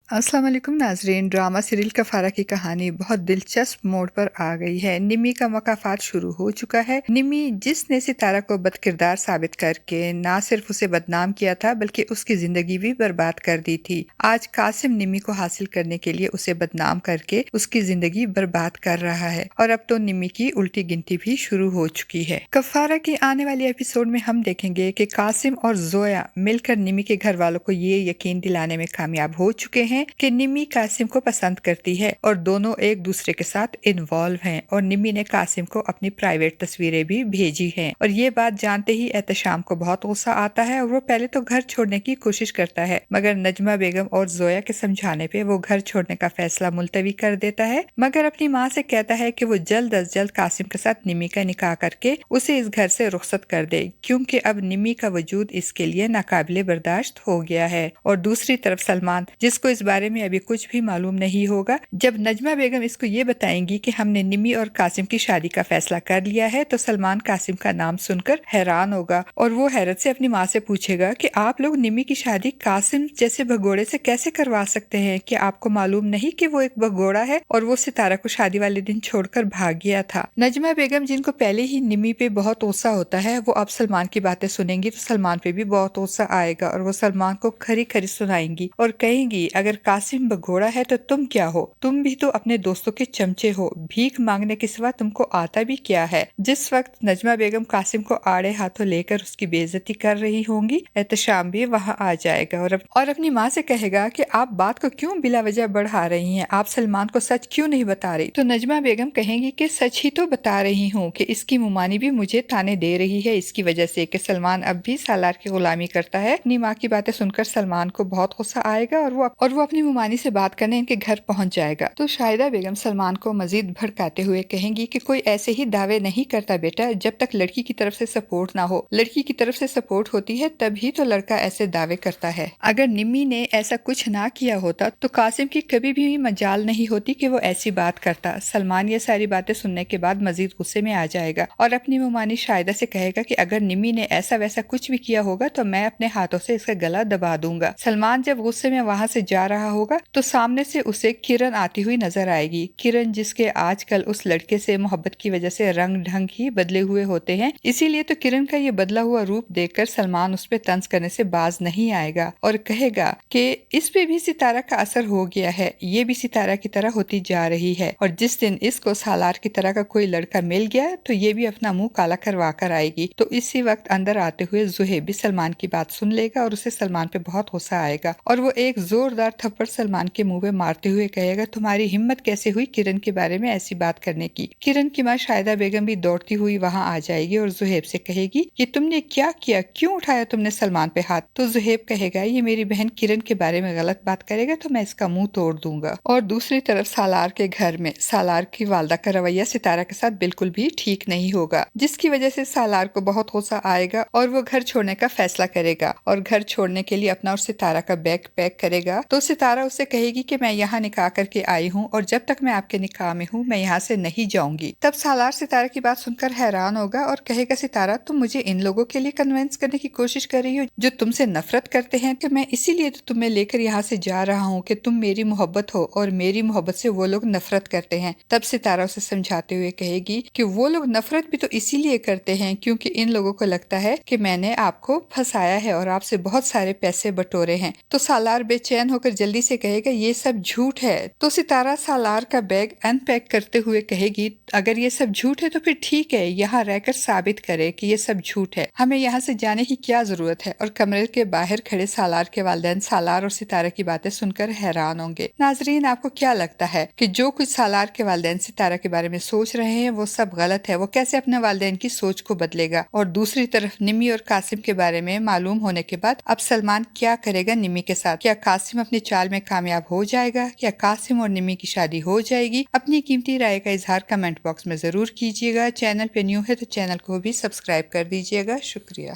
अस्सलाम वालेकुम नाज़रीन। ड्रामा सीरियल कफ़ारा की कहानी बहुत दिलचस्प मोड़ पर आ गई है। निम्मी का मुकाफात शुरू हो चुका है। निम्मी जिसने सितारा को बदकिरदार साबित करके ना सिर्फ उसे बदनाम किया था बल्कि उसकी ज़िंदगी भी बर्बाद कर दी थी, आज कासिम निम्मी को हासिल करने के लिए उसे बदनाम करके उसकी ज़िंदगी बर्बाद कर रहा है और अब तो निम्मी की उल्टी गिनती भी शुरू हो चुकी है। कफ़ारा की आने वाली एपिसोड में हम देखेंगे कि कासिम और जोया मिलकर निम्मी के घर वालों को ये यकीन दिलाने में कामयाब हो चुके हैं कि निम्मी कासिम को पसंद करती है और दोनों एक दूसरे के साथ इन्वॉल्व हैं और निम्मी ने कासिम को अपनी प्राइवेट तस्वीरें भी भेजी हैं और ये बात जानते ही एहतशाम को बहुत गुस्सा आता है और वो पहले तो घर छोड़ने की कोशिश करता है, मगर नजमा बेगम और जोया के समझाने पे वो घर छोड़ने का फैसला मुलतवी कर देता है, मगर अपनी माँ से कहता है कि वो जल्द अज जल्द कासिम के साथ निम्मी का निकाह करके उसे इस घर से रुखसत कर दे, क्योंकि अब निम्मी का वजूद इसके लिए नाकाबिले बर्दाश्त हो गया है। और दूसरी तरफ सलमान, जिसको इस बारे में अभी कुछ भी मालूम नहीं होगा, जब नजमा बेगम इसको ये बताएंगी कि हमने निम्मी और कासिम की शादी का फैसला कर लिया है, तो सलमान कासिम का नाम सुनकर हैरान होगा और वो हैरत से अपनी माँ से पूछेगा कि आप लोग निम्मी की शादी कासिम जैसे भगोड़े से कैसे करवा सकते हैं? कि आपको मालूम नहीं कि वो एक भगोड़ा है और वो सितारा को शादी वाले दिन छोड़कर भाग गया था। नजमा बेगम, जिनको पहले ही निम्मी पे बहुत गुस्सा होता है, वो अब सलमान की बातें सुनेंगी तो सलमान पे भी बहुत गुस्सा आएगा और वो सलमान को खरी खरी सुनाएंगी और कहेंगी अगर कासिम भगोड़ा है तो तुम क्या हो? तुम भी तो अपने दोस्तों के चमचे हो, भीख मांगने के सिवा तुमको आता भी क्या है? जिस वक्त नजमा बेगम कासिम को आड़े हाथों लेकर उसकी बेइज्जती कर रही होंगी, एहतशाम भी वहां आ जाएगा और अपनी माँ से कहेगा कि आप बात को क्यों बिला वजह बढ़ा रही हैं, आप सलमान को सच क्यों नहीं बता रही? तो नजमा बेगम कहेंगी कि सच ही तो बता रही हूँ कि इसकी मुमानी भी मुझे ताने दे रही है इसकी वजह से कि सलमान अब भी सालार की गुलामी करता है। अपनी माँ की बातें सुनकर सलमान को बहुत गुस्सा आएगा और वो अपनी मुमानी से बात करने इनके घर पहुंच जाएगा। तो शाहिदा बेगम सलमान को मजीद भड़काते हुए कहेंगी कि कोई ऐसे ही दावे नहीं करता बेटा जब तक लड़की की तरफ से सपोर्ट ना हो। लड़की की तरफ से सपोर्ट होती है तभी तो लड़का ऐसे दावे करता है। अगर निम्मी ने ऐसा कुछ ना किया होता तो कासिम की कभी भी मजाल नहीं होती कि वो ऐसी बात करता। सलमान ये सारी बातें सुनने के बाद मजीद गुस्से में आ जाएगा और अपनी मुमानी शाहिदा से कहेगा कि अगर निम्मी ने ऐसा वैसा कुछ भी किया होगा तो मैं अपने हाथों से इसका गला दबा दूंगा। सलमान जब गुस्से में वहां से जा रहा होगा तो सामने से उसे किरण आती हुई नजर आएगी। किरण, जिसके आजकल उस लड़के से मोहब्बत की वजह से रंग ढंग ही बदले हुए होते हैं, इसीलिए तो किरण का ये बदला हुआ रूप देखकर सलमान उस पे तंज करने से बाज नहीं आएगा और कहेगा कि इस पे भी सितारा का असर हो गया है, ये भी सितारा की तरह होती जा रही है और जिस दिन इसको सालार की तरह का कोई लड़का मिल गया तो ये भी अपना मुंह काला करवा कर आएगी। तो इसी वक्त अंदर आते हुए जुहेब भी सलमान की बात सुन लेगा और उसे सलमान पे बहुत गुस्सा आएगा और वो एक जोरदार थप्पड़ सलमान के मुंह पे मारते हुए कहेगा तुम्हारी हिम्मत कैसे हुई किरण के बारे में ऐसी बात करने की? किरण की माँ शाहिदा बेगम भी दौड़ती हुई वहां आ जाएगी और जुहेब से कहेगी कि तुमने क्या किया, क्यों उठाया तुमने सलमान पे हाथ? तो जुहेब कहेगा ये मेरी बहन किरण के बारे में गलत बात करेगा तो मैं इसका मुंह तोड़ दूंगा। और दूसरी तरफ सालार के घर में सालार की वालदा का रवैया सितारा के साथ बिल्कुल भी ठीक नहीं होगा, जिसकी वजह से सालार को बहुत गुस्सा आएगा और वो घर छोड़ने का फैसला करेगा और घर छोड़ने के लिए अपना और सितारा का बैग पैक करेगा। तो सितारा उससे कहेगी कि मैं यहाँ निकाह करके आई हूँ और जब तक मैं आपके निकाह में हूँ मैं यहाँ से नहीं जाऊंगी। तब सालार सितारा की बात सुनकर हैरान होगा और कहेगा सितारा तुम मुझे इन लोगों के लिए कन्विंस करने की कोशिश कर रही हो जो तुमसे नफरत करते हैं, कि मैं इसीलिए तो तुम्हें लेकर यहाँ से जा रहा हूँ कि तुम मेरी मोहब्बत हो और मेरी मोहब्बत से वो लोग नफरत करते हैं। तब सितारा उसे समझाते हुए कहेगी कि वो लोग नफरत भी तो इसीलिए करते हैं क्योंकि इन लोगों को लगता है कि मैंने आपको फंसाया है और आपसे बहुत सारे पैसे बटोरे हैं। तो सालार बेचैन होकर जल्दी से कहेगा ये सब झूठ है। तो सितारा सालार का बैग अनपैक करते हुए कहेगी अगर ये सब झूठ है तो फिर ठीक है, यहाँ रहकर साबित करे कि ये सब झूठ है, हमें यहाँ से जाने की क्या जरूरत है। और कमरे के बाहर खड़े सालार के वालिदैन सालार और सितारा की बातें सुनकर हैरान होंगे। नाजरीन, आपको क्या लगता है कि जो कुछ सालार के वालिदैन सितारा के बारे में सोच रहे हैं वो सब गलत है? वो कैसे अपने वालिदैन की सोच को बदलेगा? और दूसरी तरफ निम्मी और कासिम के बारे में मालूम होने के बाद अब सलमान क्या करेगा निम्मी के साथ? क्या कासिम अपनी चाल में कामयाब हो जाएगा? क्या कासिम और निम्मी की शादी हो जाएगी? अपनी कीमती राय का इजहार कमेंट बॉक्स में जरूर कीजिएगा। चैनल पे न्यू है तो चैनल को भी सब्सक्राइब कर दीजिएगा। शुक्रिया।